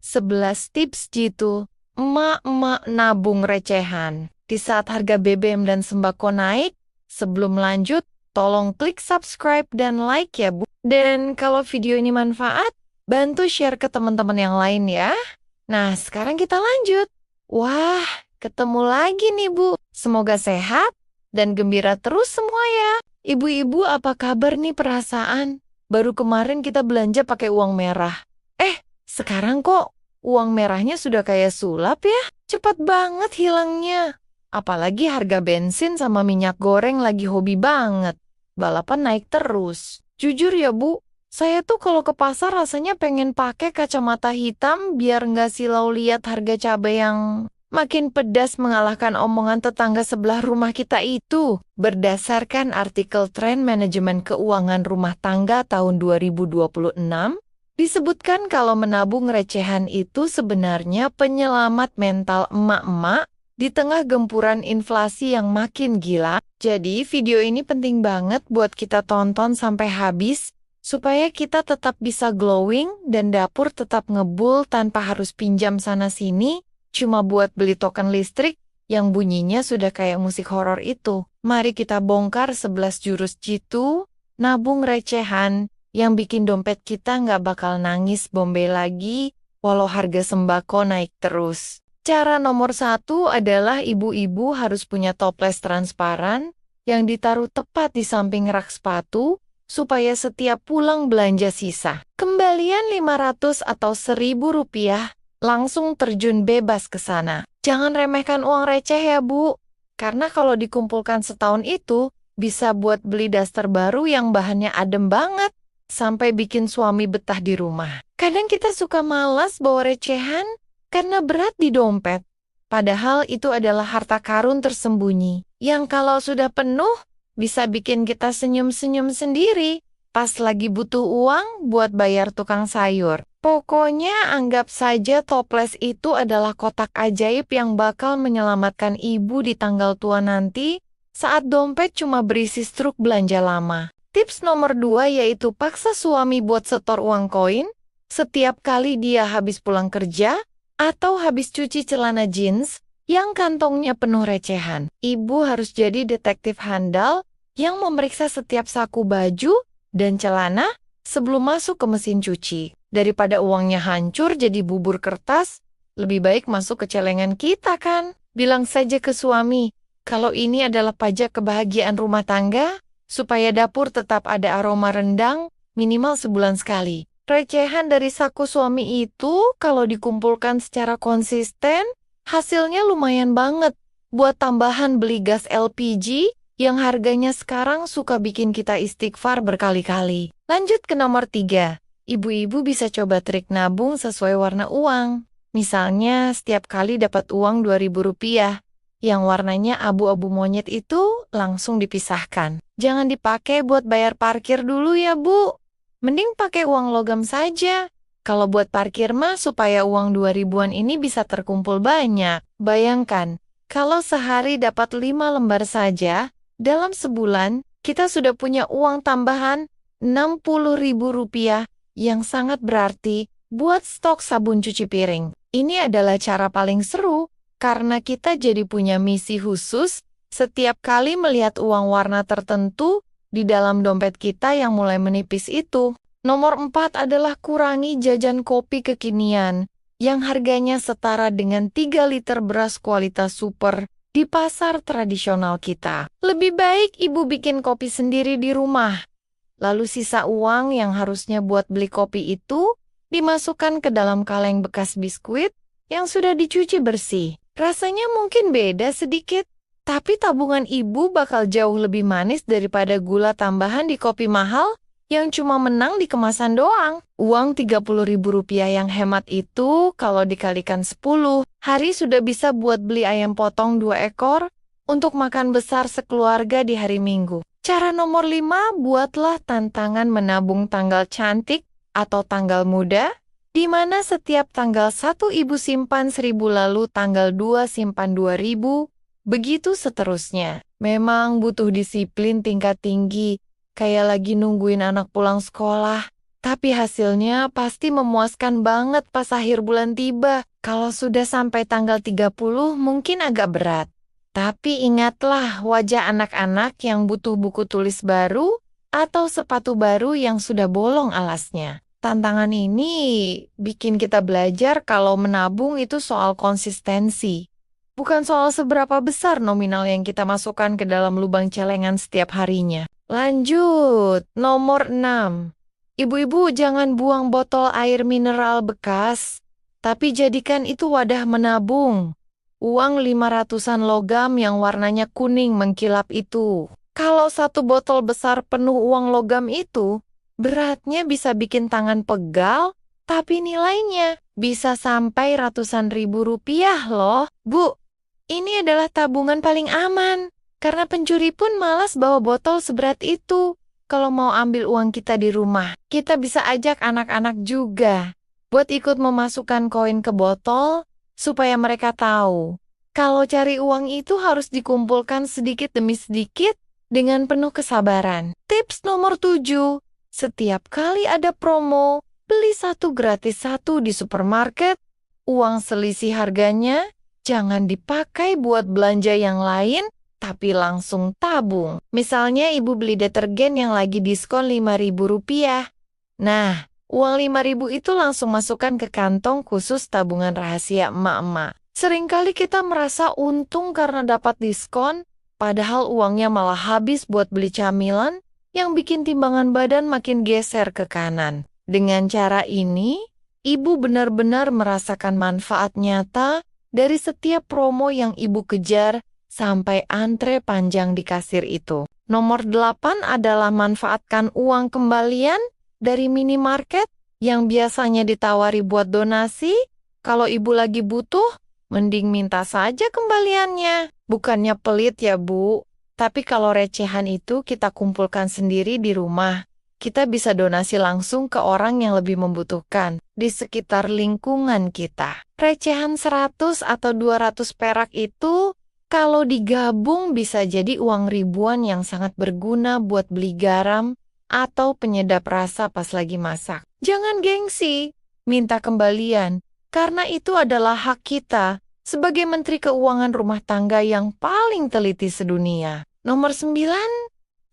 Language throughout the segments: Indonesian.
11 tips jitu emak-emak nabung recehan. Di saat harga BBM dan sembako naik, sebelum lanjut, tolong klik subscribe dan like ya Bu. Dan kalau video ini manfaat, bantu share ke teman-teman yang lain ya. Nah, sekarang kita lanjut. Wah, ketemu lagi nih Bu. Semoga sehat dan gembira terus semua ya. Ibu-ibu apa kabar nih perasaan? Baru kemarin kita belanja pakai uang merah. Sekarang kok uang merahnya sudah kayak sulap ya? Cepat banget hilangnya. Apalagi harga bensin sama minyak goreng lagi hobi banget. Balapan naik terus. Jujur ya Bu, saya tuh kalau ke pasar rasanya pengen pakai kacamata hitam biar nggak silau lihat harga cabai yang makin pedas mengalahkan omongan tetangga sebelah rumah kita itu. Berdasarkan artikel Tren Manajemen Keuangan Rumah Tangga tahun 2026, disebutkan kalau menabung recehan itu sebenarnya penyelamat mental emak-emak di tengah gempuran inflasi yang makin gila. Jadi video ini penting banget buat kita tonton sampai habis, supaya kita tetap bisa glowing dan dapur tetap ngebul tanpa harus pinjam sana-sini, cuma buat beli token listrik yang bunyinya sudah kayak musik horor itu. Mari kita bongkar 11 jurus jitu, nabung recehan, yang bikin dompet kita nggak bakal nangis Bombay lagi, walau harga sembako naik terus. Cara nomor 1 adalah ibu-ibu harus punya toples transparan yang ditaruh tepat di samping rak sepatu, supaya setiap pulang belanja sisa kembalian 500 atau 1.000 rupiah, langsung terjun bebas ke sana. Jangan remehkan uang receh ya Bu, karena kalau dikumpulkan setahun itu, bisa buat beli daster baru yang bahannya adem banget, sampai bikin suami betah di rumah. Kadang kita suka malas bawa recehan karena berat di dompet. Padahal itu adalah harta karun tersembunyi, yang kalau sudah penuh, bisa bikin kita senyum-senyum sendiri pas lagi butuh uang buat bayar tukang sayur. Pokoknya anggap saja toples itu adalah kotak ajaib yang bakal menyelamatkan ibu di tanggal tua nanti, saat dompet cuma berisi struk belanja lama. Tips nomor 2 yaitu paksa suami buat setor uang koin setiap kali dia habis pulang kerja atau habis cuci celana jeans yang kantongnya penuh recehan. Ibu harus jadi detektif handal yang memeriksa setiap saku baju dan celana sebelum masuk ke mesin cuci. Daripada uangnya hancur jadi bubur kertas, lebih baik masuk ke celengan kita kan? Bilang saja ke suami, kalau ini adalah pajak kebahagiaan rumah tangga, supaya dapur tetap ada aroma rendang minimal sebulan sekali. Recehan dari saku suami itu kalau dikumpulkan secara konsisten, hasilnya lumayan banget buat tambahan beli gas LPG yang harganya sekarang suka bikin kita istighfar berkali-kali. Lanjut ke nomor 3. Ibu-ibu bisa coba trik nabung sesuai warna uang. Misalnya setiap kali dapat uang 2.000 rupiah, yang warnanya abu-abu monyet itu langsung dipisahkan. Jangan dipakai buat bayar parkir dulu ya Bu. Mending pakai uang logam saja. Kalau buat parkir mah supaya uang 2.000-an ini bisa terkumpul banyak. Bayangkan, kalau sehari dapat 5 lembar saja, dalam sebulan kita sudah punya uang tambahan 60.000 rupiah yang sangat berarti buat stok sabun cuci piring. Ini adalah cara paling seru, karena kita jadi punya misi khusus setiap kali melihat uang warna tertentu di dalam dompet kita yang mulai menipis itu. Nomor 4 adalah kurangi jajan kopi kekinian yang harganya setara dengan 3 liter beras kualitas super di pasar tradisional kita. Lebih baik ibu bikin kopi sendiri di rumah. Lalu sisa uang yang harusnya buat beli kopi itu dimasukkan ke dalam kaleng bekas biskuit yang sudah dicuci bersih. Rasanya mungkin beda sedikit, tapi tabungan ibu bakal jauh lebih manis daripada gula tambahan di kopi mahal yang cuma menang di kemasan doang. Uang 30.000 rupiah yang hemat itu kalau dikalikan 10 hari sudah bisa buat beli ayam potong 2 ekor untuk makan besar sekeluarga di hari Minggu. Cara nomor 5, buatlah tantangan menabung tanggal cantik atau tanggal muda, di mana setiap tanggal 1 ibu simpan 1.000, lalu tanggal 2 simpan 2.000, begitu seterusnya. Memang butuh disiplin tingkat tinggi, kayak lagi nungguin anak pulang sekolah. Tapi hasilnya pasti memuaskan banget pas akhir bulan tiba. Kalau sudah sampai tanggal 30 mungkin agak berat. Tapi ingatlah wajah anak-anak yang butuh buku tulis baru atau sepatu baru yang sudah bolong alasnya. Tantangan ini bikin kita belajar kalau menabung itu soal konsistensi. Bukan soal seberapa besar nominal yang kita masukkan ke dalam lubang celengan setiap harinya. Lanjut, nomor 6. Ibu-ibu jangan buang botol air mineral bekas, tapi jadikan itu wadah menabung. Uang 500-an logam yang warnanya kuning mengkilap itu. Kalau satu botol besar penuh uang logam itu, beratnya bisa bikin tangan pegal, tapi nilainya bisa sampai ratusan ribu rupiah loh. Bu, ini adalah tabungan paling aman, karena pencuri pun malas bawa botol seberat itu. Kalau mau ambil uang kita di rumah, kita bisa ajak anak-anak juga buat ikut memasukkan koin ke botol, supaya mereka tahu kalau cari uang itu harus dikumpulkan sedikit demi sedikit dengan penuh kesabaran. Tips nomor 7, setiap kali ada promo, beli satu gratis satu di supermarket, uang selisih harganya jangan dipakai buat belanja yang lain, tapi langsung tabung. Misalnya ibu beli detergen yang lagi diskon Rp5.000. Nah, uang Rp5.000 itu langsung masukkan ke kantong khusus tabungan rahasia emak-emak. Seringkali kita merasa untung karena dapat diskon, padahal uangnya malah habis buat beli camilan yang bikin timbangan badan makin geser ke kanan. Dengan cara ini, ibu benar-benar merasakan manfaat nyata dari setiap promo yang ibu kejar sampai antre panjang di kasir itu. Nomor 8 adalah manfaatkan uang kembalian dari minimarket yang biasanya ditawari buat donasi. Kalau ibu lagi butuh, mending minta saja kembaliannya. Bukannya pelit ya Bu, tapi kalau recehan itu kita kumpulkan sendiri di rumah, kita bisa donasi langsung ke orang yang lebih membutuhkan di sekitar lingkungan kita. Recehan 100 atau 200 perak itu kalau digabung bisa jadi uang ribuan yang sangat berguna buat beli garam atau penyedap rasa pas lagi masak. Jangan gengsi, minta kembalian, karena itu adalah hak kita sebagai Menteri Keuangan rumah tangga yang paling teliti sedunia. Nomor 9,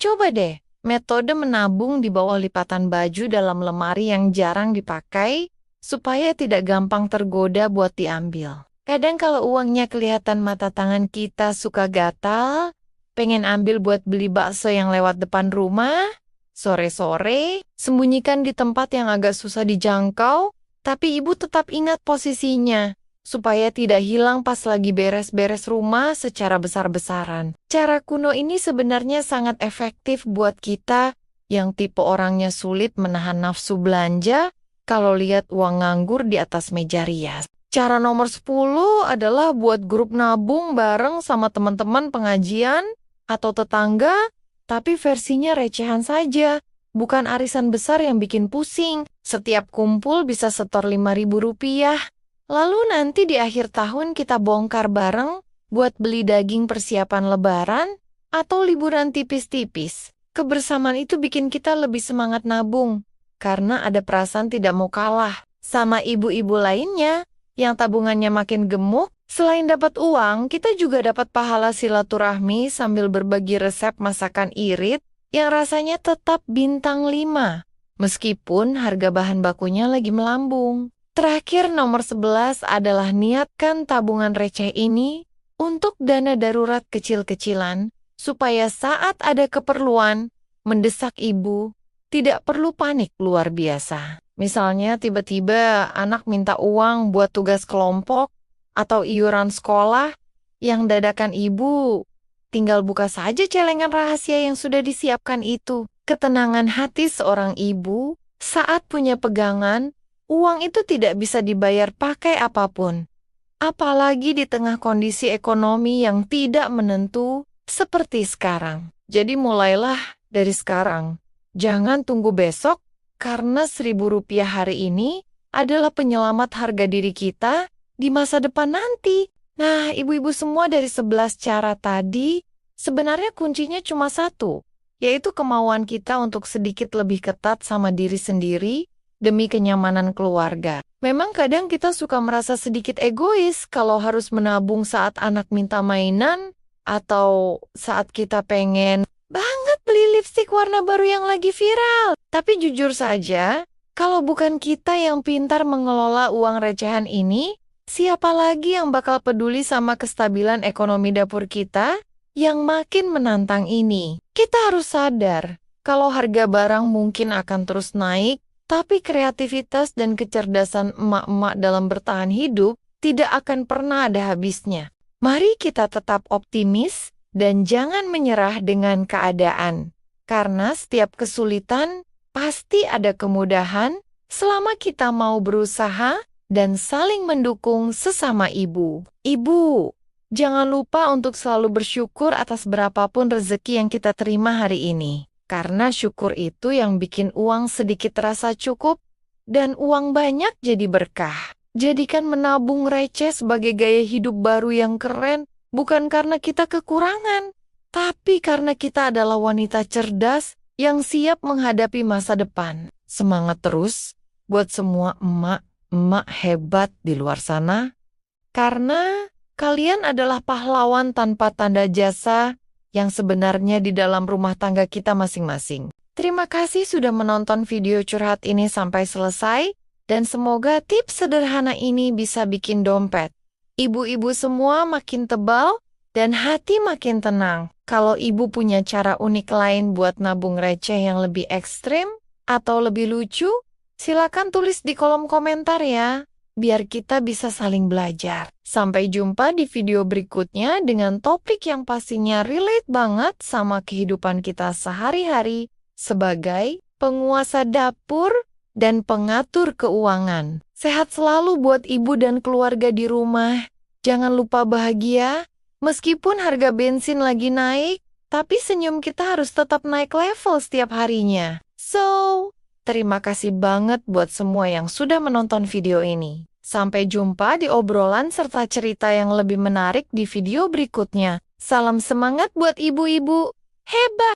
coba deh metode menabung di bawah lipatan baju dalam lemari yang jarang dipakai supaya tidak gampang tergoda buat diambil. Kadang kalau uangnya kelihatan mata tangan kita suka gatal, pengen ambil buat beli bakso yang lewat depan rumah, sore-sore, sembunyikan di tempat yang agak susah dijangkau, tapi ibu tetap ingat posisinya, supaya tidak hilang pas lagi beres-beres rumah secara besar-besaran. Cara kuno ini sebenarnya sangat efektif buat kita yang tipe orangnya sulit menahan nafsu belanja kalau lihat uang nganggur di atas meja rias. Cara nomor 10 adalah buat grup nabung bareng sama teman-teman pengajian atau tetangga, tapi versinya recehan saja, bukan arisan besar yang bikin pusing. Setiap kumpul bisa setor Rp5.000. Lalu nanti di akhir tahun kita bongkar bareng buat beli daging persiapan lebaran atau liburan tipis-tipis. Kebersamaan itu bikin kita lebih semangat nabung, karena ada perasaan tidak mau kalah sama ibu-ibu lainnya yang tabungannya makin gemuk. Selain dapat uang, kita juga dapat pahala silaturahmi sambil berbagi resep masakan irit yang rasanya tetap bintang 5, meskipun harga bahan bakunya lagi melambung. Terakhir nomor 11 adalah niatkan tabungan receh ini untuk dana darurat kecil-kecilan, supaya saat ada keperluan mendesak ibu, tidak perlu panik luar biasa. Misalnya tiba-tiba anak minta uang buat tugas kelompok atau iuran sekolah, yang dadakan ibu tinggal buka saja celengan rahasia yang sudah disiapkan itu. Ketenangan hati seorang ibu saat punya pegangan, uang itu tidak bisa dibayar pakai apapun. Apalagi di tengah kondisi ekonomi yang tidak menentu seperti sekarang. Jadi mulailah dari sekarang. Jangan tunggu besok, karena Rp1.000 hari ini adalah penyelamat harga diri kita di masa depan nanti. Nah, ibu-ibu semua, dari 11 cara tadi, sebenarnya kuncinya cuma satu. yaitu kemauan kita untuk sedikit lebih ketat sama diri sendiri demi kenyamanan keluarga. Memang kadang kita suka merasa sedikit egois kalau harus menabung saat anak minta mainan atau saat kita pengen banget beli lipstik warna baru yang lagi viral. Tapi jujur saja, kalau bukan kita yang pintar mengelola uang recehan ini, siapa lagi yang bakal peduli sama kestabilan ekonomi dapur kita yang makin menantang ini? Kita harus sadar kalau harga barang mungkin akan terus naik, tapi kreativitas dan kecerdasan emak-emak dalam bertahan hidup tidak akan pernah ada habisnya. Mari kita tetap optimis dan jangan menyerah dengan keadaan. Karena setiap kesulitan pasti ada kemudahan selama kita mau berusaha dan saling mendukung sesama ibu. Ibu, jangan lupa untuk selalu bersyukur atas berapapun rezeki yang kita terima hari ini. Karena syukur itu yang bikin uang sedikit terasa cukup dan uang banyak jadi berkah. Jadikan menabung receh sebagai gaya hidup baru yang keren, bukan karena kita kekurangan, tapi karena kita adalah wanita cerdas yang siap menghadapi masa depan. Semangat terus buat semua emak hebat di luar sana, karena kalian adalah pahlawan tanpa tanda jasa yang sebenarnya di dalam rumah tangga kita masing-masing. Terima kasih sudah menonton video curhat ini sampai selesai, dan semoga tips sederhana ini bisa bikin dompet ibu-ibu semua makin tebal dan hati makin tenang. Kalau ibu punya cara unik lain buat nabung receh yang lebih ekstrim atau lebih lucu, silakan tulis di kolom komentar ya, biar kita bisa saling belajar. Sampai jumpa di video berikutnya dengan topik yang pastinya relate banget sama kehidupan kita sehari-hari sebagai penguasa dapur dan pengatur keuangan. Sehat selalu buat ibu dan keluarga di rumah. Jangan lupa bahagia, meskipun harga bensin lagi naik, tapi senyum kita harus tetap naik level setiap harinya. So, terima kasih banget buat semua yang sudah menonton video ini. Sampai jumpa di obrolan serta cerita yang lebih menarik di video berikutnya. Salam semangat buat ibu-ibu hebat!